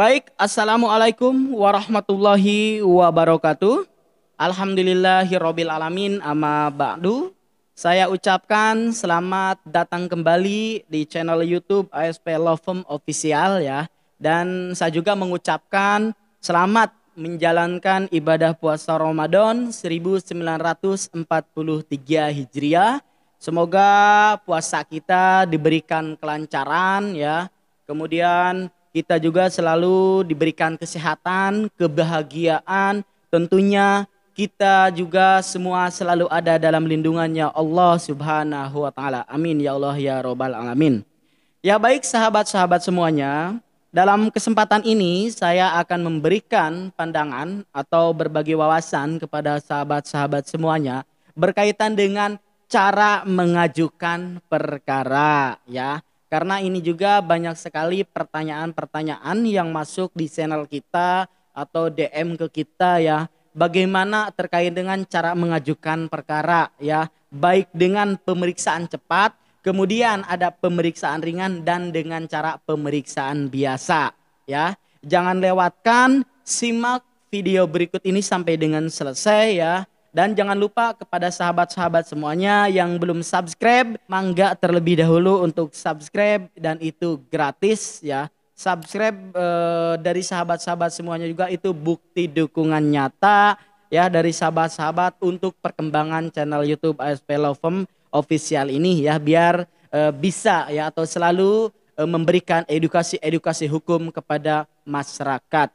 Baik, Assalamualaikum warahmatullahi wabarakatuh. Alhamdulillahirabbil alamin, amma ba'du. Saya ucapkan selamat datang kembali di channel YouTube ASP Lovem Official ya. Dan saya juga mengucapkan selamat menjalankan ibadah puasa Ramadan 1443 Hijriah. Semoga puasa kita diberikan kelancaran ya. Kemudian kita juga selalu diberikan kesehatan, kebahagiaan. Tentunya kita juga semua selalu ada dalam lindungannya Allah Subhanahu wa taala. Amin ya Allah ya robbal alamin. Ya baik sahabat-sahabat semuanya, dalam kesempatan ini saya akan memberikan pandangan atau berbagi wawasan kepada sahabat-sahabat semuanya berkaitan dengan cara mengajukan perkara ya. Karena ini juga banyak sekali pertanyaan-pertanyaan yang masuk di channel kita atau DM ke kita ya. Bagaimana terkait dengan cara mengajukan perkara ya. Baik dengan pemeriksaan cepat, kemudian ada pemeriksaan ringan dan dengan cara pemeriksaan biasa ya. Jangan lewatkan, simak video berikut ini sampai dengan selesai ya. Dan jangan lupa kepada sahabat-sahabat semuanya yang belum subscribe, mangga terlebih dahulu untuk subscribe dan itu gratis ya. Subscribe dari sahabat-sahabat semuanya juga itu bukti dukungan nyata ya dari sahabat-sahabat untuk perkembangan channel YouTube ASP Lovem Official ini ya, biar bisa ya atau selalu memberikan edukasi hukum kepada masyarakat.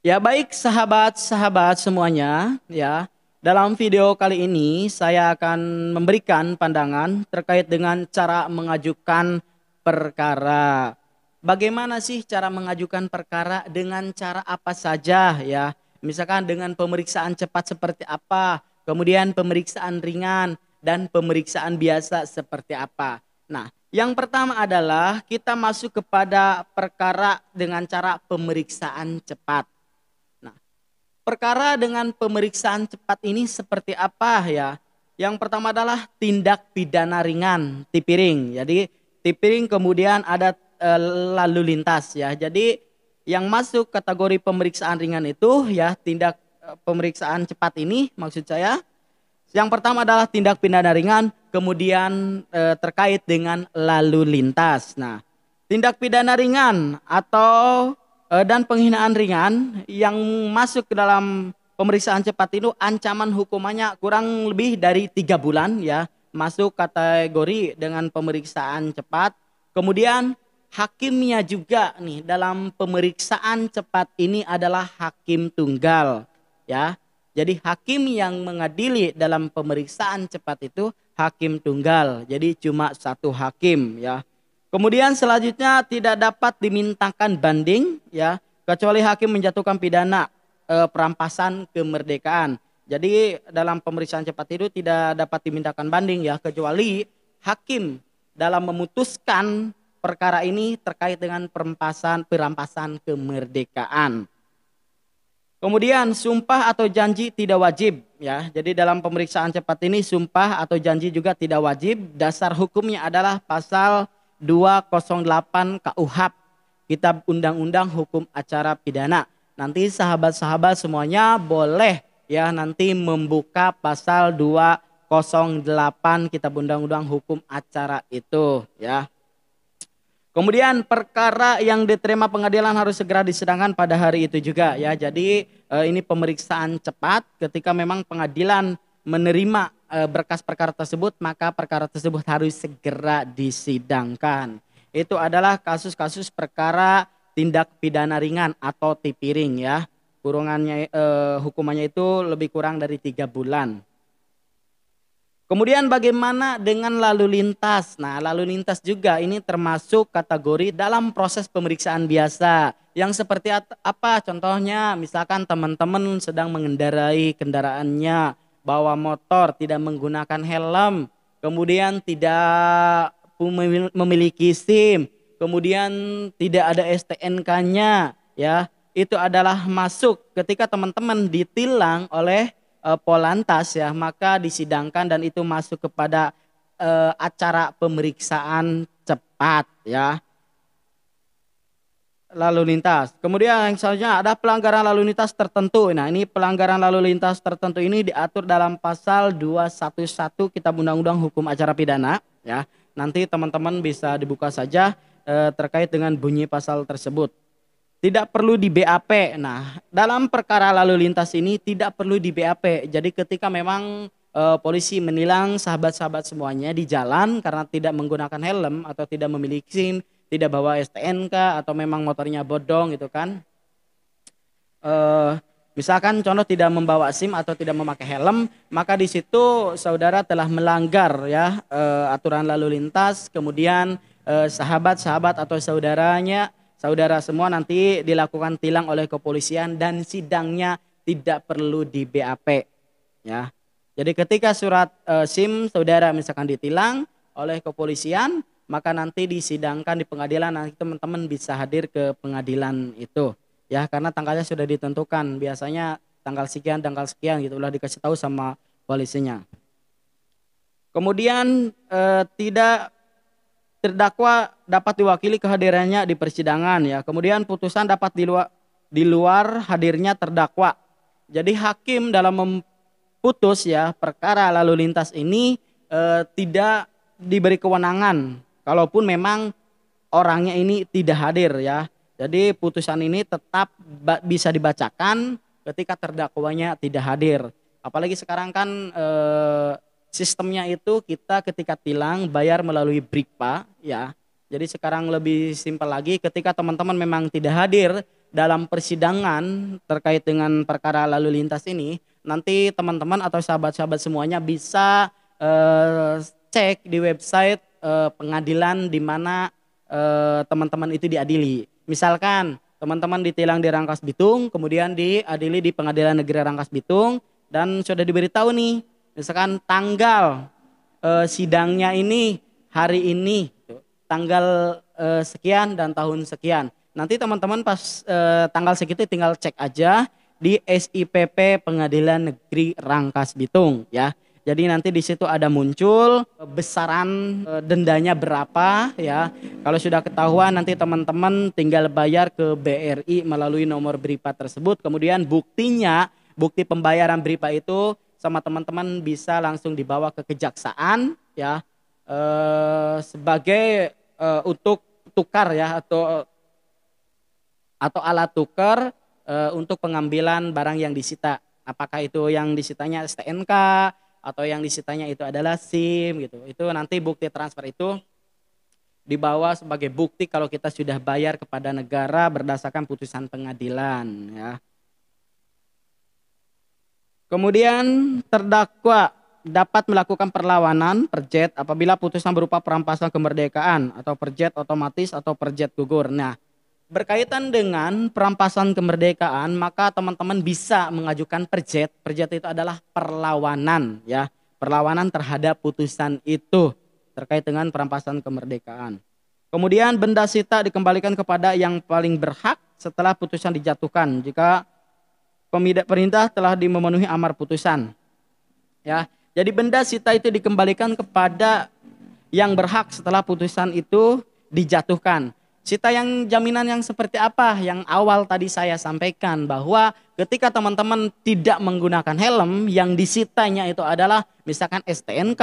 Ya baik sahabat-sahabat semuanya ya. Dalam video kali ini saya akan memberikan pandangan terkait dengan cara mengajukan perkara. Bagaimana sih cara mengajukan perkara, dengan cara apa saja ya. Misalkan dengan pemeriksaan cepat seperti apa, kemudian pemeriksaan ringan dan pemeriksaan biasa seperti apa. Nah, yang pertama adalah kita masuk kepada perkara dengan cara pemeriksaan cepat. Perkara dengan pemeriksaan cepat ini seperti apa ya? Yang pertama adalah tindak pidana ringan, tipiring. Jadi tipiring kemudian ada lalu lintas ya. Jadi yang masuk kategori pemeriksaan ringan itu ya tindak pemeriksaan cepat ini maksud saya. Yang pertama adalah tindak pidana ringan, kemudian terkait dengan lalu lintas. Nah, tindak pidana ringan atau dan penghinaan ringan yang masuk ke dalam pemeriksaan cepat itu ancaman hukumannya kurang lebih dari 3 bulan ya, masuk kategori dengan pemeriksaan cepat. Kemudian hakimnya juga nih dalam pemeriksaan cepat ini adalah hakim tunggal ya. Jadi hakim yang mengadili dalam pemeriksaan cepat itu hakim tunggal. Jadi cuma satu hakim ya. Kemudian selanjutnya tidak dapat dimintakan banding ya, kecuali hakim menjatuhkan pidana perampasan kemerdekaan. Jadi dalam pemeriksaan cepat itu tidak dapat dimintakan banding ya, kecuali hakim dalam memutuskan perkara ini terkait dengan perampasan kemerdekaan. Kemudian sumpah atau janji tidak wajib ya. Jadi dalam pemeriksaan cepat ini sumpah atau janji juga tidak wajib. Dasar hukumnya adalah pasal 208 KUHP, Kitab Undang-Undang Hukum Acara Pidana. Nanti sahabat-sahabat semuanya boleh ya nanti membuka pasal 208 Kitab Undang-Undang Hukum Acara itu ya. Kemudian perkara yang diterima pengadilan harus segera disidangkan pada hari itu juga ya. Jadi ini pemeriksaan cepat, ketika memang pengadilan menerima berkas perkara tersebut, maka perkara tersebut harus segera disidangkan. Itu adalah kasus-kasus perkara tindak pidana ringan atau tipiring ya. Kurungannya hukumannya itu lebih kurang dari 3 bulan. Kemudian bagaimana dengan lalu lintas? Nah, lalu lintas juga ini termasuk kategori dalam proses pemeriksaan biasa. Yang seperti apa? Contohnya misalkan teman-teman sedang mengendarai kendaraannya, bawa motor, tidak menggunakan helm, kemudian tidak memiliki SIM, kemudian tidak ada STNK-nya, ya, itu adalah masuk ketika teman-teman ditilang oleh Polantas, ya, maka disidangkan dan itu masuk kepada acara pemeriksaan cepat, ya, lalu lintas. Kemudian yang selanjutnya ada pelanggaran lalu lintas tertentu. Nah, ini pelanggaran lalu lintas tertentu ini diatur dalam pasal 211 Kitab Undang-Undang Hukum Acara Pidana, ya. Nanti teman-teman bisa dibuka saja terkait dengan bunyi pasal tersebut. Tidak perlu di BAP. Nah, dalam perkara lalu lintas ini tidak perlu di BAP. Jadi ketika memang polisi menilang sahabat-sahabat semuanya di jalan karena tidak menggunakan helm atau tidak memiliki SIM, tidak bawa STNK atau memang motornya bodong gitu kan. Misalkan contoh tidak membawa SIM atau tidak memakai helm, maka di situ saudara telah melanggar, ya, aturan lalu lintas. Kemudian sahabat-sahabat atau saudara semua nanti dilakukan tilang oleh kepolisian dan sidangnya tidak perlu di BAP, ya. Jadi ketika surat SIM saudara misalkan ditilang oleh kepolisian, maka nanti disidangkan di pengadilan, nanti teman-teman bisa hadir ke pengadilan itu, ya, karena tanggalnya sudah ditentukan, biasanya tanggal sekian gitu, udah dikasih tahu sama polisinya. Kemudian tidak terdakwa dapat diwakili kehadirannya di persidangan, ya. Kemudian putusan dapat di luar hadirnya terdakwa. Jadi hakim dalam memutus, ya, perkara lalu lintas ini tidak diberi kewenangan kalaupun memang orangnya ini tidak hadir, ya. Jadi putusan ini tetap bisa dibacakan ketika terdakwanya tidak hadir. Apalagi sekarang kan sistemnya itu kita ketika tilang bayar melalui BRIKPA, ya. Jadi sekarang lebih simpel lagi, ketika teman-teman memang tidak hadir dalam persidangan terkait dengan perkara lalu lintas ini, nanti teman-teman atau sahabat-sahabat semuanya bisa cek di website pengadilan di mana teman-teman itu diadili. Misalkan teman-teman ditilang di Rangkas Bitung, kemudian diadili di Pengadilan Negeri Rangkas Bitung, dan sudah diberitahu nih, misalkan tanggal sidangnya ini hari ini, tanggal sekian dan tahun sekian. Nanti teman-teman pas tanggal segitu tinggal cek aja di SIPP Pengadilan Negeri Rangkas Bitung, ya. Jadi nanti di situ ada muncul besaran dendanya berapa, ya. Kalau sudah ketahuan nanti teman-teman tinggal bayar ke BRI melalui nomor BRIPA tersebut. Kemudian bukti pembayaran BRIPA itu sama teman-teman bisa langsung dibawa ke kejaksaan, ya, sebagai untuk tukar, ya, atau alat tukar untuk pengambilan barang yang disita. Apakah itu yang disitanya STNK atau yang disitanya itu adalah SIM gitu. Itu nanti bukti transfer itu dibawa sebagai bukti kalau kita sudah bayar kepada negara berdasarkan putusan pengadilan, ya. Kemudian terdakwa dapat melakukan perlawanan perjet apabila putusan berupa perampasan kemerdekaan atau perjet otomatis atau perjet gugur. Nah, berkaitan dengan perampasan kemerdekaan, maka teman-teman bisa mengajukan perjet. Perjet itu adalah perlawanan, ya, perlawanan terhadap putusan itu terkait dengan perampasan kemerdekaan. Kemudian benda sita dikembalikan kepada yang paling berhak setelah putusan dijatuhkan jika perintah telah memenuhi amar putusan, ya. Jadi benda sita itu dikembalikan kepada yang berhak setelah putusan itu dijatuhkan. Sita yang jaminan yang seperti apa? Yang awal tadi saya sampaikan bahwa ketika teman-teman tidak menggunakan helm, yang disitanya itu adalah misalkan STNK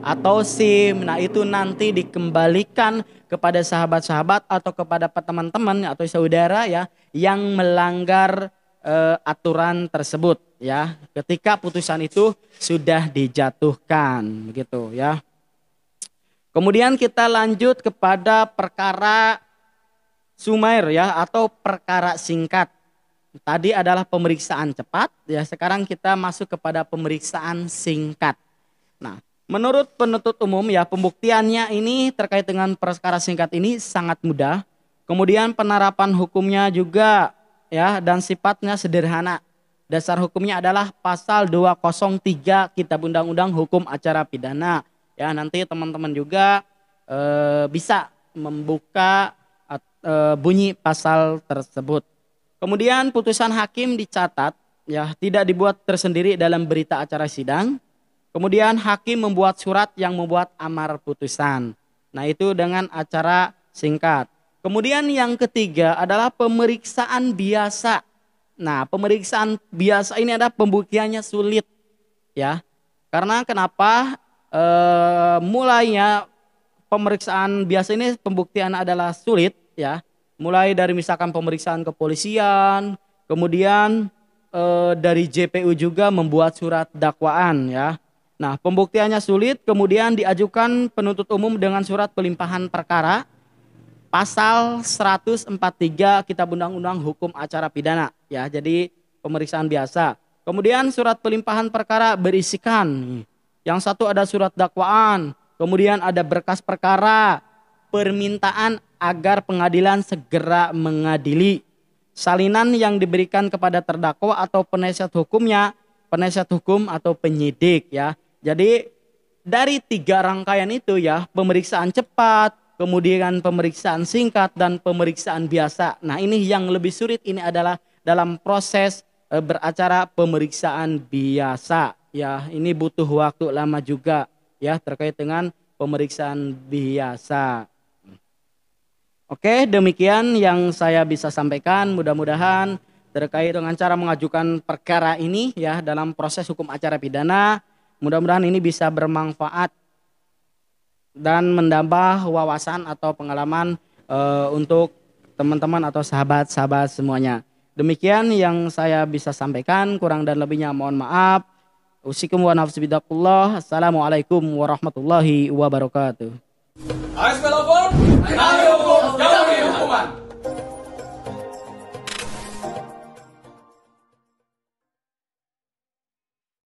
atau SIM. Nah, itu nanti dikembalikan kepada sahabat-sahabat atau kepada teman-teman atau saudara, ya, yang melanggar aturan tersebut, ya, ketika putusan itu sudah dijatuhkan, begitu, ya. Kemudian kita lanjut kepada perkara Sumair, ya, atau perkara singkat. Tadi adalah pemeriksaan cepat, ya. Sekarang kita masuk kepada pemeriksaan singkat. Nah, menurut penuntut umum, ya, pembuktiannya ini terkait dengan perkara singkat ini sangat mudah. Kemudian penerapan hukumnya juga, ya, dan sifatnya sederhana. Dasar hukumnya adalah pasal 203 Kitab Undang-Undang Hukum Acara Pidana. Ya, nanti teman-teman juga bisa membuka bunyi pasal tersebut. Kemudian putusan hakim dicatat ya, tidak dibuat tersendiri dalam berita acara sidang. Kemudian hakim membuat surat yang membuat amar putusan. Nah, itu dengan acara singkat. Kemudian yang ketiga adalah pemeriksaan biasa. Nah, pemeriksaan biasa ini ada pembuktiannya sulit ya. Karena kenapa? Mulainya pemeriksaan biasa ini pembuktian adalah sulit ya. Mulai dari misalkan pemeriksaan kepolisian, kemudian dari JPU juga membuat surat dakwaan ya. Nah, pembuktiannya sulit, kemudian diajukan penuntut umum dengan surat pelimpahan perkara pasal 143 Kitab Undang-Undang Hukum Acara Pidana ya. Jadi pemeriksaan biasa. Kemudian surat pelimpahan perkara berisikan yang satu ada surat dakwaan, kemudian ada berkas perkara, permintaan agar pengadilan segera mengadili, salinan yang diberikan kepada terdakwa atau penasihat hukumnya, penasihat hukum atau penyidik ya. Jadi dari 3 rangkaian itu ya, pemeriksaan cepat, kemudian pemeriksaan singkat dan pemeriksaan biasa. Nah, ini yang lebih sulit ini adalah dalam proses beracara pemeriksaan biasa ya. Ini butuh waktu lama juga ya terkait dengan pemeriksaan biasa. Oke, demikian yang saya bisa sampaikan. Mudah-mudahan terkait dengan cara mengajukan perkara ini ya dalam proses hukum acara pidana. Mudah-mudahan ini bisa bermanfaat dan menambah wawasan atau pengalaman untuk teman-teman atau sahabat-sahabat semuanya. Demikian yang saya bisa sampaikan, kurang dan lebihnya mohon maaf. Usikum wa nafsi bidakullah. Assalamualaikum warahmatullahi wabarakatuh. Ayo,